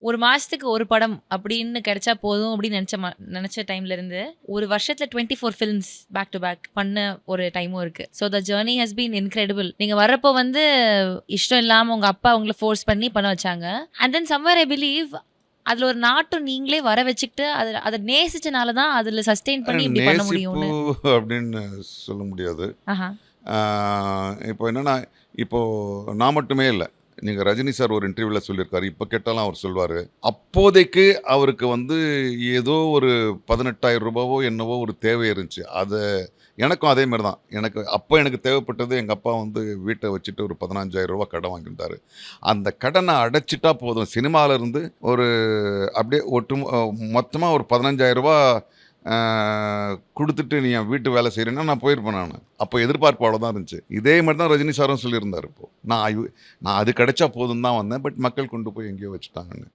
ஒரு மாசத்துக்கு ஒரு படம் அப்படின்னு கிடைச்சா போதும் அப்படின்னு நினைச்ச டைம்ல இருந்து ஒரு வருஷத்துல 24 ஃபிலிம்ஸ் பேக் டு பேக் பண்ண ஒரு டைமும் இருக்கு. So the journey has been incredible. நீங்க வர்றப்போ வந்து இஷ்டம் இல்லாம உங்க அப்பா உங்களை ஃபோர்ஸ் பண்ணி பண்ண வச்சாங்க. And then somewhere I believe அதுல ஒரு நாட்டம் நீங்களே வர வச்சுக்கிட்டு அதை நேசிச்சனால தான் அதுல சஸ்டெயின் பண்ணி இப்படி பண்ண நேசிப்பு முடியும்னு. அப்படின்னு சொல்ல முடியாது. ஆஹா. இப்போ என்னன்னா, இப்போ நான் மட்டுமே இல்ல. நீங்க ரஜினி சார் ஒரு இன்டர்வியூல சொல்லியிருக்காரு. இப்ப கேட்டாலும் அவர் சொல்வாரு. அப்போதைக்கு அவருக்கு வந்து ஏதோ ஒரு ரூ. 18,000 என்னவோ ஒரு தேவை இருந்துச்சு. எனக்கும் அதே மாரி தான். எனக்கு தேவைப்பட்டது எங்க அப்பா வந்து வீட்ட வச்சுட்டு ஒரு ரூ. 15,000 கடன் வாங்கியிருந்தாரு. அந்த கடன அடைச்சுட்டா போதும். சினிமால இருந்து ஒரு அப்படியே மொத்தமா ஒரு ரூ. 15,000 குடுத்துட்டு நீ என் வீட்டு வேலை செய்றேன்னா நான் போயிருப்பேன் நானு. அப்போ எதிர்பார்ப்பு அவ்வளோதான் இருந்துச்சு. இதே மாரி தான் ரஜினி சாரும் சொல்லியிருந்தாரு இப்போ. நான் அது கிடைச்சா போதும்னு தான் வந்தேன். பட் மக்கள் கொண்டு போய் எங்கேயோ வச்சுட்டாங்கன்னு.